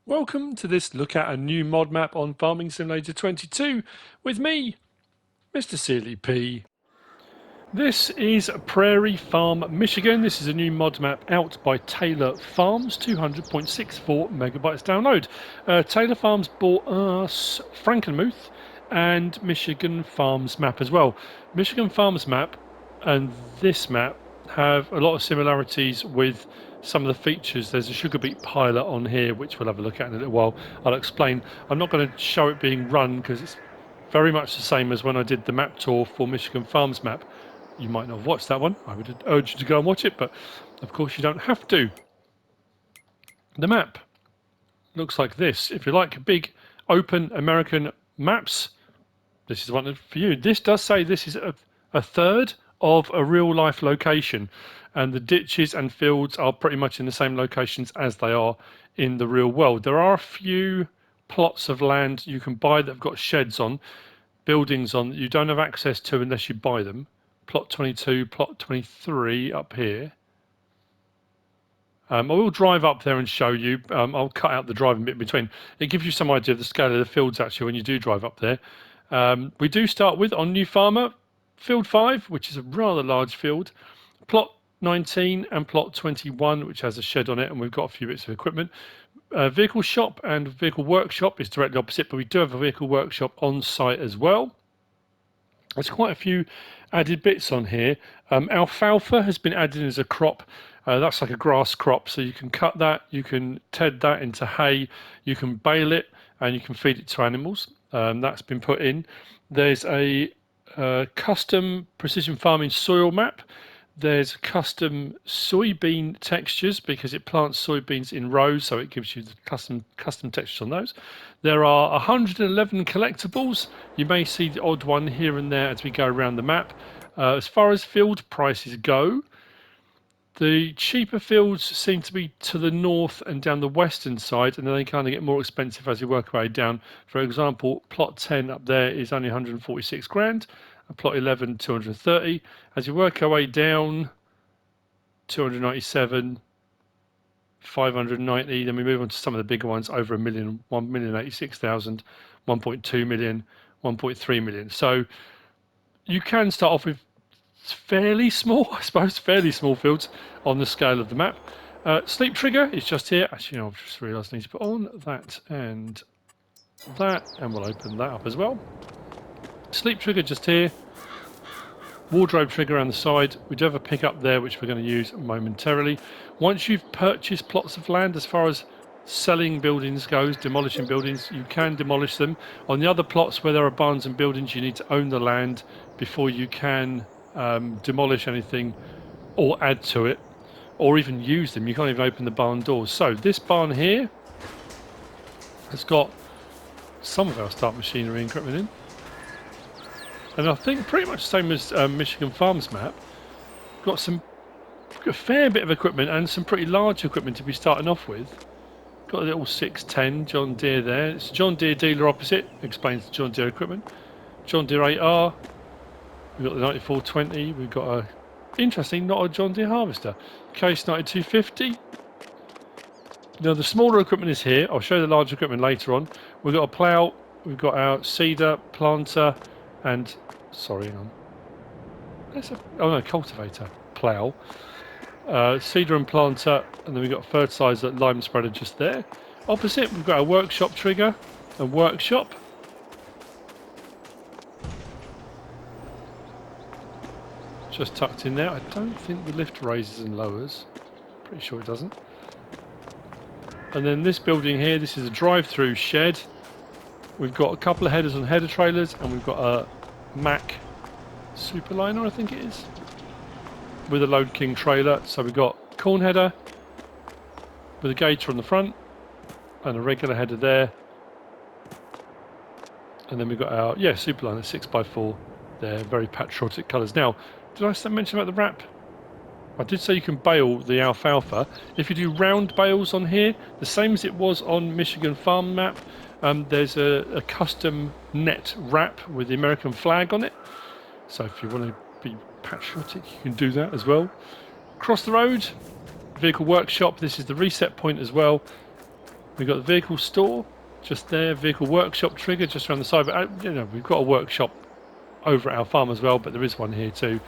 Welcome to this look at a new mod map on Farming Simulator 22 with me, MrSealyp. This is Prairie Farm, Michigan. This is a new mod map out by TaylorFarms, 200.64 megabytes download. TaylorFarms bought us Frankenmuth and Michigan Farms map as well. Michigan Farms map and this map have a lot of similarities with some of the features. There's a sugar beet pilot on here, which we'll have a look at in a little while. I'll explain. I'm not going to show it being run because it's very much the same as when I did the map tour for Michigan Farms map. You might not have watched that one. I would urge you to go and watch it, but of course you don't have to. The map looks like this. If you like big, open American maps, this is one for you. This does say this is a third of a real-life location, and the ditches and fields are pretty much in the same locations as they are in the real world. There are a few plots of land you can buy that have got sheds on, buildings on, that you don't have access to unless you buy them. Plot 22, plot 23 up here. I will drive up there and show you. I'll cut out the driving bit in between. It gives you some idea of the scale of the fields actually when you do drive up there. We do start with, on New Farmer, Field 5, which is a rather large field, Plot 19 and Plot 21, which has a shed on it, and we've got a few bits of equipment. Vehicle shop and vehicle workshop is directly opposite, but we do have a vehicle workshop on site as well. There's quite a few added bits on here. Alfalfa has been added as a crop. That's like a grass crop, so you can cut that, you can ted that into hay, you can bale it, and you can feed it to animals. That's been put in. There's a custom precision farming soil map. There's custom soybean textures because it plants soybeans in rows, so it gives you the custom textures on those. There are 111 collectibles. You may see the odd one here and there as we go around the map. As far as field prices go, the cheaper fields seem to be to the north and down the western side, and then they kind of get more expensive as you work your way down. For example, plot 10 up there is only 146 grand, and plot 11, 230. As you work your way down, 297, 590, then we move on to some of the bigger ones, over a million, 1,086,000, 1.2 million, 1.3 million. So you can start off with fairly small, I suppose, fairly small fields on the scale of the map. Sleep trigger is just here. Actually, I've just realised I need to put on that, and we'll open that up as well. Sleep trigger just here. Wardrobe trigger on the side. We do have a pickup there, which we're going to use momentarily. Once you've purchased plots of land, as far as selling buildings goes, demolishing buildings, you can demolish them. On the other plots where there are barns and buildings, you need to own the land before you can demolish anything or add to it, or even use them. You can't even open the barn doors. So this barn here has got some of our start machinery and equipment in, and I think pretty much the same as Michigan Farms map. Got a fair bit of equipment and some pretty large equipment to be starting off with. Got a little 610 John Deere there. It's a John Deere dealer opposite. Explains the John Deere equipment. John Deere 8R. We've got the 9420. We've got a, interesting, not a John Deere harvester. Case 9250. Now the smaller equipment is here. I'll show you the large equipment later on. We've got a plough. We've got our seeder, planter, and sorry, hang on. Oh no, cultivator, plough. Seeder and planter, and then we've got fertiliser, lime spreader just there. Opposite, we've got a workshop trigger and workshop. Just tucked in there. I don't think the lift raises and lowers. Pretty sure it doesn't. And then this building here, this is a drive-through shed. We've got a couple of headers on header trailers, and we've got a Mack Superliner, I think it is, with a Load King trailer. So we've got corn header with a gator on the front and a regular header there. And then we've got our, Superliner 6x4 there, very patriotic colours. Now, did I mention about the wrap? I did say you can bale the alfalfa. If you do round bales on here, the same as it was on Michigan Farm map, there's a custom net wrap with the American flag on it. So if you want to be patriotic, you can do that as well. Across the road, vehicle workshop. This is the reset point as well. We've got the vehicle store just there, vehicle workshop trigger just around the side. But you know, we've got a workshop over at our farm as well, but there is one here too.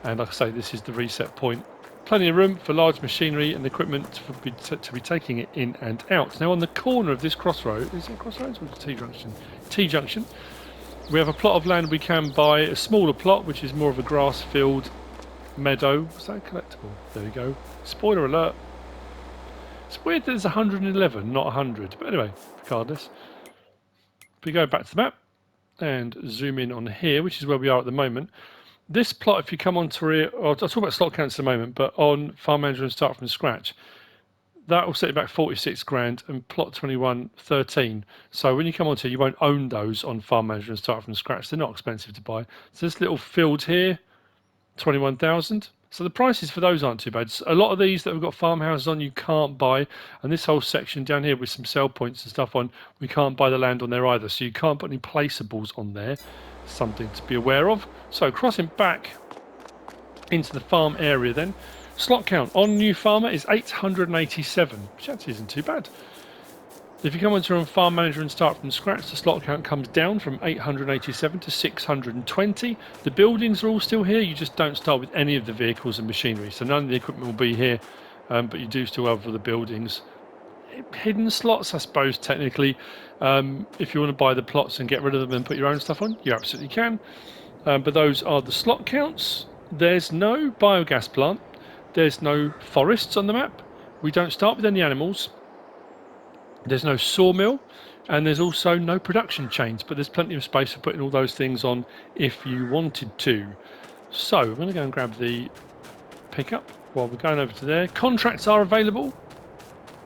And like I say, this is the reset point. Plenty of room for large machinery and equipment to be taking it in and out. Now on the corner of this crossroad, is it crossroads or T-junction? T-junction. We have a plot of land we can buy, a smaller plot, which is more of a grass field meadow. Was that collectible? There we go. Spoiler alert. It's weird that there's 111, not 100. But anyway, regardless. If we go back to the map and zoom in on here, which is where we are at the moment. This plot, if you come onto here, I'll talk about slot counts in a moment, but on Farm Manager and Start from Scratch, that will set you back 46 grand and plot 21, 13. So when you come onto here, you won't own those on Farm Manager and Start from Scratch. They're not expensive to buy. So this little field here, 21,000. So the prices for those aren't too bad. A lot of these that we've got farmhouses on, you can't buy. And this whole section down here with some sell points and stuff on, we can't buy the land on there either. So you can't put any placeables on there. Something to be aware of. So crossing back into the farm area then. Slot count on New Farmer is 887, which actually isn't too bad. If you come onto Farm Manager and Start from Scratch, the slot count comes down from 887 to 620. The buildings are all still here, you just don't start with any of the vehicles and machinery. So none of the equipment will be here, but you do still have all the buildings. Hidden slots, I suppose, technically. If you want to buy the plots and get rid of them and put your own stuff on, you absolutely can. But those are the slot counts. There's no biogas plant. There's no forests on the map. We don't start with any animals. There's no sawmill. And there's also no production chains. But there's plenty of space for putting all those things on if you wanted to. So I'm going to go and grab the pickup while we're going over to there. Contracts are available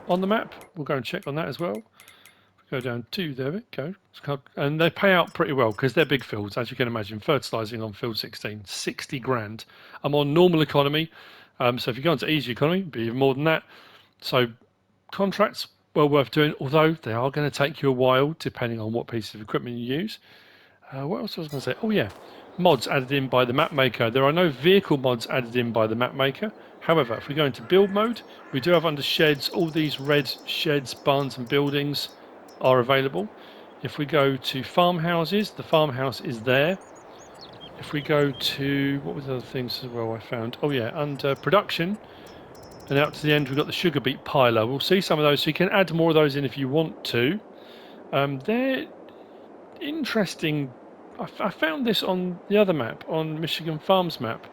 on the map. We'll go and check on that as well. Go down to there we go. And they pay out pretty well because they're big fields, as you can imagine. Fertilising on field 16, 60 grand. I'm on normal economy. So if you go into easy economy, it'd be even more than that. So contracts, well worth doing, although they are going to take you a while depending on what piece of equipment you use. What else was I going to say? Oh yeah, mods added in by the map maker. There are no vehicle mods added in by the map maker. However, if we go into build mode, we do have under sheds, all these red sheds, barns and buildings are available. If we go to farmhouses, the farmhouse is there. If we go to, what were the other things as well I found? Oh yeah, under production, and out to the end we've got the sugar beet piler. We'll see some of those, so you can add more of those in if you want to. They're interesting. I found this on the other map, on Michigan Farms map.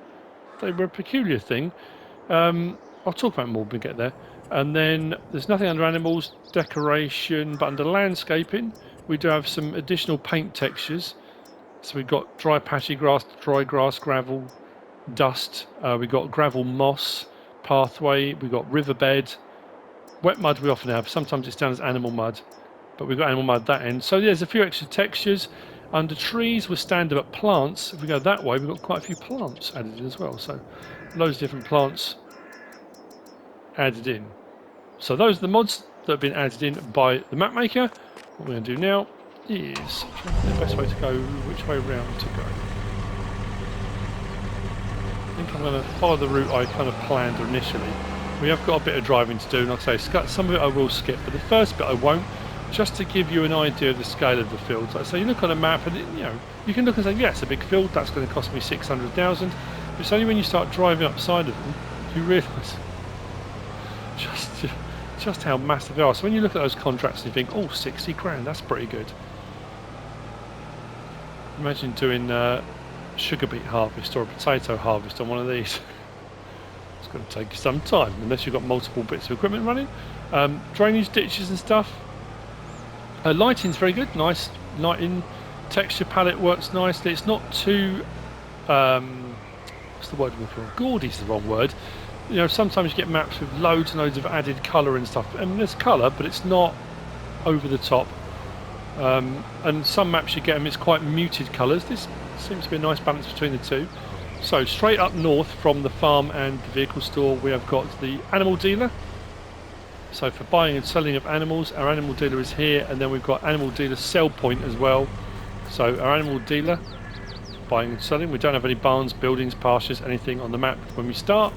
They were a peculiar thing. I'll talk about more when we get there. And then there's nothing under animals, decoration, but under landscaping we do have some additional paint textures. So we've got dry patchy grass, dry grass, gravel, dust. We've got gravel moss, pathway. We've got riverbed. Wet mud we often have. Sometimes it's down as animal mud, but we've got animal mud that end. So there's a few extra textures. Under trees with stand-up plants. If we go that way, we've got quite a few plants added in as well. So loads of different plants added in. So those are the mods that have been added in by the map maker. What we're going to do now is the best way to go, which way round to go. I think I'm going to follow the route I kind of planned initially. We have got a bit of driving to do, and like I say, some of it I will skip, but the first bit I won't, just to give you an idea of the scale of the field. Like I say, you look on a map and you can look and say, yeah, it's a big field, that's going to cost me 600,000. But it's only when you start driving upside of them you realise just how massive they are. So when you look at those contracts and you think, oh, 60 grand, that's pretty good. Imagine doing sugar beet harvest or a potato harvest on one of these. It's going to take you some time, unless you've got multiple bits of equipment running. Drainage ditches and stuff. Lighting's very good, nice lighting. Texture palette works nicely. It's not too, what's the word I'm looking for? Gaudy's the wrong word. You know, sometimes you get maps with loads and loads of added colour and stuff. And there's colour, but it's not over the top. And some maps you get them, it's quite muted colours. This seems to be a nice balance between the two. So straight up north from the farm and the vehicle store, we have got the animal dealer. So for buying and selling of animals, our animal dealer is here, and then we've got animal dealer sell point as well. So our animal dealer, buying and selling. We don't have any barns, buildings, pastures, anything on the map when we start.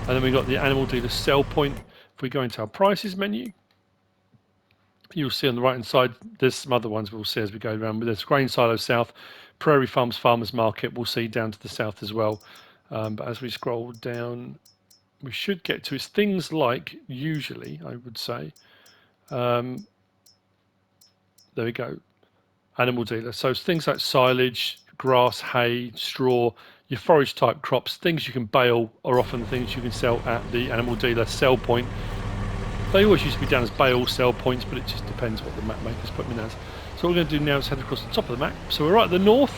And then we've got the animal dealer sell point. If we go into our prices menu, You'll see on the right hand side, there's some other ones we'll see as we go around, but there's Grain Silo South, Prairie Farms Farmers Market, we'll see down to the south as well. But as we scroll down, we should get to it's things like, usually, I would say, there we go, animal dealer. So it's things like silage, grass, hay, straw, your forage type crops, things you can bale are often things you can sell at the animal dealer sell point. They always used to be down as bale sell points, but it just depends what the map makers put them in as. So what we're going to do now is head across the top of the map. So we're right at the north.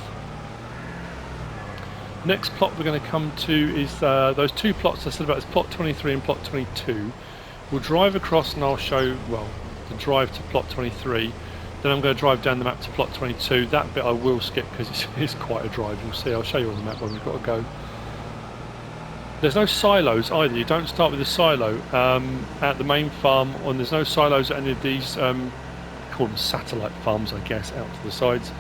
Next plot we're going to come to is those two plots I said about, is plot 23 and plot 22. We'll drive across and I'll show, well, the drive to plot 23. Then I'm going to drive down the map to plot 22. That bit I will skip because it's quite a drive. You'll see, I'll show you on the map where we've got to go. There's no silos either. You don't start with a silo at the main farm, and there's no silos at any of these, call them satellite farms, I guess, out to the sides.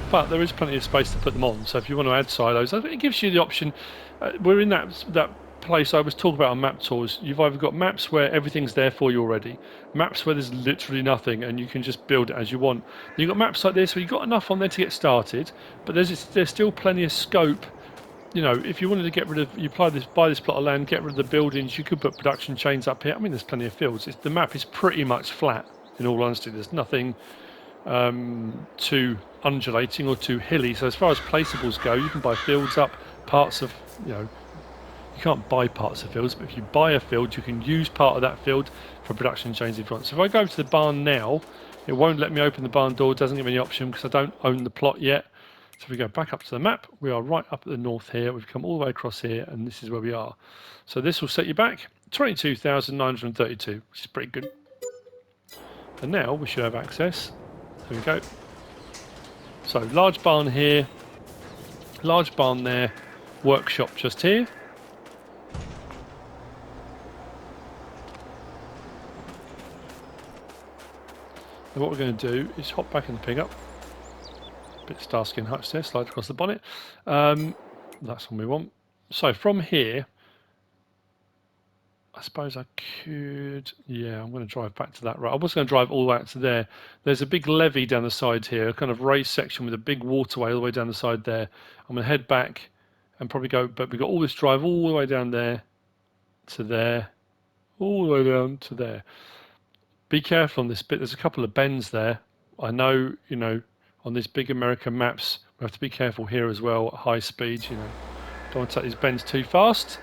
But there is plenty of space to put them on, so if you want to add silos, it gives you the option. We're in that place I was talking about on map tours. You've either got maps where everything's there for you already, maps where there's literally nothing and you can just build it as you want. You've got maps like this where you've got enough on there to get started, but there's still plenty of scope. You know, if you wanted to get rid of, you buy this plot of land, get rid of the buildings, you could put production chains up here. I mean, there's plenty of fields. The map is pretty much flat, in all honesty. There's nothing too undulating or too hilly. So as far as placeables go, you can buy fields up, parts of, you know, you can't buy parts of fields, but if you buy a field, you can use part of that field for production chains if you want. So if I go to the barn now, it won't let me open the barn door, doesn't give me any option because I don't own the plot yet. So if we go back up to the map, we are right up at the north here. We've come all the way across here, and this is where we are. So this will set you back 22,932, which is pretty good. And now we should have access. There we go. So large barn here, large barn there, workshop just here. And what we're going to do is hop back in the pickup. Bit Starskin Hutch there, slide across the bonnet. That's what we want. So from here, I suppose I could, yeah, I'm going to drive back to that road. I was going to drive all the way out to there. There's a big levee down the side here, a kind of raised section with a big waterway all the way down the side there. I'm going to head back and probably go, but we've got all this drive all the way down there to there, all the way down to there. Be careful on this bit. There's a couple of bends there. I know, you know, on these big American maps, we have to be careful here as well at high speeds, you know. Don't want to take these bends too fast.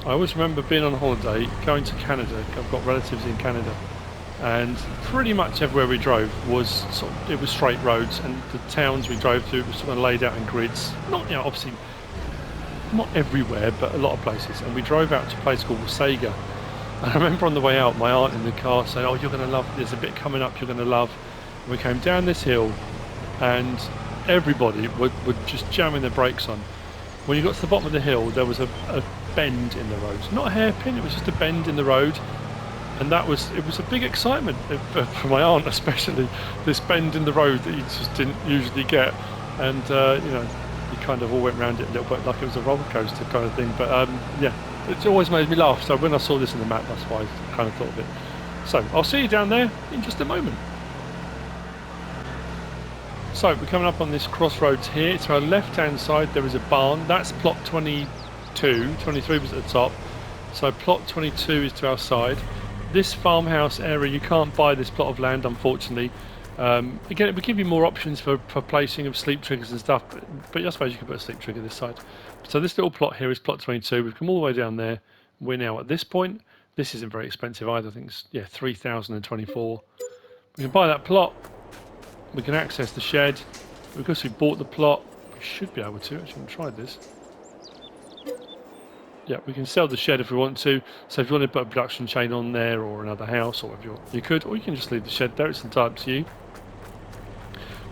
I always remember being on holiday, going to Canada. I've got relatives in Canada, and pretty much everywhere we drove was it was straight roads, and the towns we drove through were sort of laid out in grids. Not, you know, obviously not everywhere, but a lot of places. And we drove out to a place called Wasaga. And I remember on the way out, my aunt in the car saying, "Oh, you're going to love. There's a bit coming up. You're going to love." And we came down this hill, and everybody would just jamming their brakes on. When you got to the bottom of the hill, there was a bend in the road. Not a hairpin, it was just a bend in the road. And it was a big excitement for my aunt especially, this bend in the road that you just didn't usually get. And, you know, you kind of all went around it a little bit like it was a roller coaster kind of thing. But, yeah, it always made me laugh. So when I saw this in the map, that's why I kind of thought of it. So I'll see you down there in just a moment. So we're coming up on this crossroads here. To our left-hand side, there is a barn. That's plot 22. 23 was at the top. So plot 22 is to our side. This farmhouse area, you can't buy this plot of land, unfortunately. Again, it would give you more options for placing of sleep triggers and stuff, but I suppose you could put a sleep trigger this side. So this little plot here is plot 22. We've come all the way down there. We're now at this point. This isn't very expensive either. I think it's, yeah, 3,024. We can buy that plot. We can access the shed. Because we bought the plot, we should be able to. Actually, I haven't tried this. Yeah, we can sell the shed if we want to. So if you want to put a production chain on there or another house or whatever you could, or you can just leave the shed there. It's entirely up to you.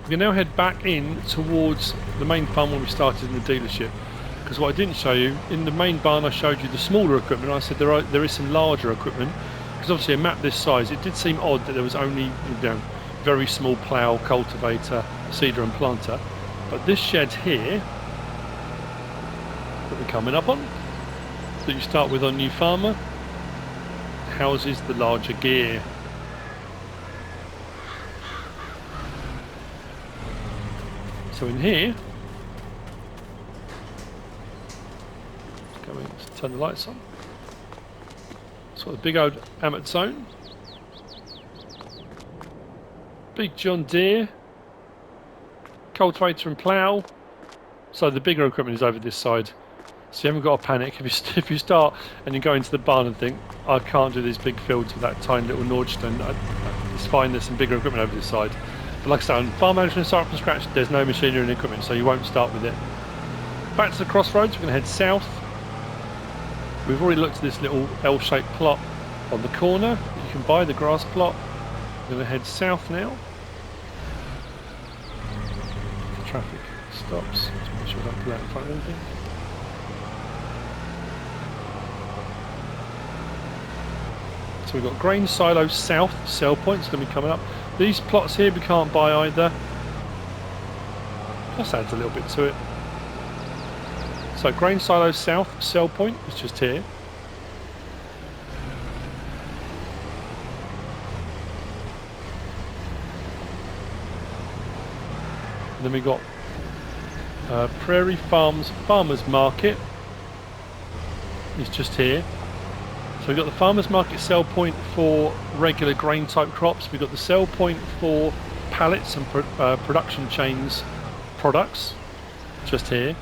We can now head back in towards the main farm where we started in the dealership. Because what I didn't show you, in the main barn I showed you the smaller equipment. I said there is some larger equipment. Because obviously a map this size, it did seem odd that there was only, you know, very small plough, cultivator, seeder and planter. But this shed here that we're coming up on, that you start with on New Farmer, houses the larger gear. So in here, let's turn the lights on. So the big old Amazon, big John Deere, cultivator and plough. So the bigger equipment is over this side. So you haven't got to panic if you start and you go into the barn and think, I can't do these big fields with that tiny little Nordstone. It's fine, there's some bigger equipment over this side. But like I said, on farm management, start from scratch, there's no machinery and equipment, so you won't start with it. Back to the crossroads, we're going to head south. We've already looked at this little L-shaped plot on the corner. You can buy the grass plot. We're going to head south now. The traffic stops. Just make sure I don't pull out in front of anything. So we've got grain silo south, sell points going to be coming up. These plots here we can't buy either. Just adds a little bit to it. So grain silo south, sell point is just here. And then we got Prairie Farms Farmers Market is just here. So we've got the farmers market sell point for regular grain type crops. We've got the sell point for pallets and production chains products just here.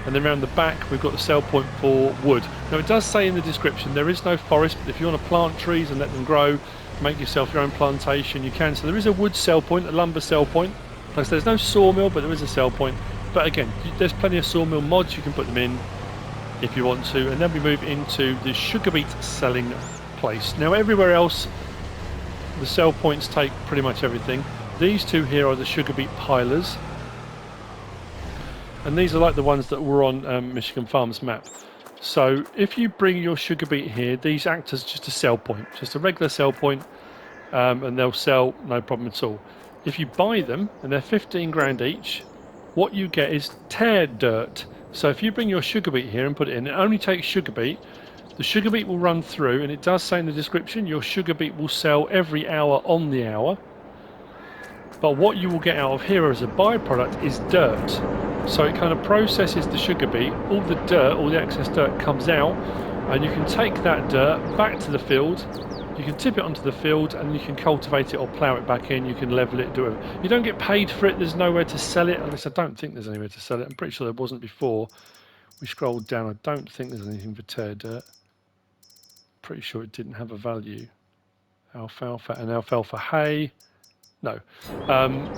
And then around the back we've got the sell point for wood. Now it does say in the description there is no forest, but if you want to plant trees and let them grow, make yourself your own plantation, you can. So there is a wood sell point, a lumber sell point. Like I said, there's no sawmill, but there is a sell point. But again, there's plenty of sawmill mods, you can put them in if you want to. And then we move into the sugar beet selling place. Now everywhere else the sell points take pretty much everything. These two here are the sugar beet pilers, and these are like the ones that were on Michigan Farms map. So if you bring your sugar beet here, these act as just a sell point, just a regular sell point, and they'll sell no problem at all. If you buy them, and they're 15 grand each, what you get is tear dirt. So if you bring your sugar beet here and put it in, it only takes sugar beet. The sugar beet will run through, and it does say in the description your sugar beet will sell every hour on the hour. But what you will get out of here as a byproduct is dirt. So it kind of processes the sugar beet, all the dirt, all the excess dirt comes out, and you can take that dirt back to the field. You can tip it onto the field and you can cultivate it or plough it back in. You can level it, do it. You don't get paid for it. There's nowhere to sell it. At least I don't think there's anywhere to sell it. I'm pretty sure there wasn't before. We scrolled down. I don't think there's anything for tear dirt. Pretty sure it didn't have a value. Alfalfa and alfalfa hay. No.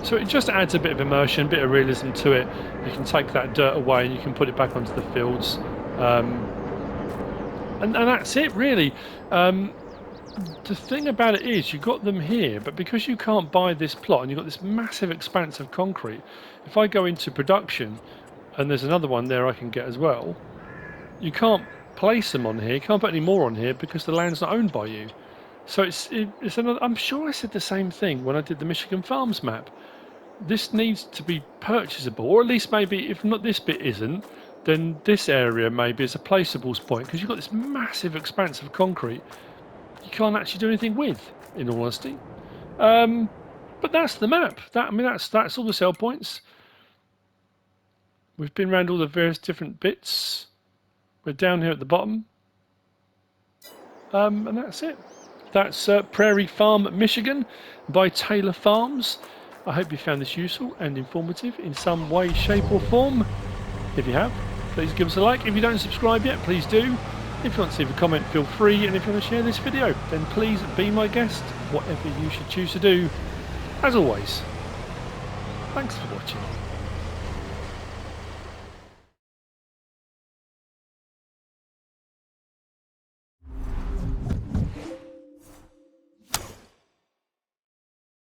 So it just adds a bit of immersion, a bit of realism to it. You can take that dirt away and you can put it back onto the fields. And that's it, really. The thing about it is you got them here, but because you can't buy this plot and you've got this massive expanse of concrete, if I go into production and there's another one there I can get as well, you can't place them on here, you can't put any more on here because the land's not owned by you. So it's another, I'm sure I said the same thing when I did the Michigan Farms map. This needs to be purchasable, or at least maybe if not this bit isn't, then this area maybe is a placeables point, because you've got this massive expanse of concrete you can't actually do anything with, in all honesty. But that's the map. That's all the sell points. We've been around all the various different bits. We're down here at the bottom. And that's it. That's Prairie Farm, Michigan by TaylorFarms. I hope you found this useful and informative in some way, shape or form. If you have, please give us a like. If you don't subscribe yet, please do. If you want to leave a comment, feel free, and if you want to share this video, then please be my guest, whatever you should choose to do. As always, thanks for watching.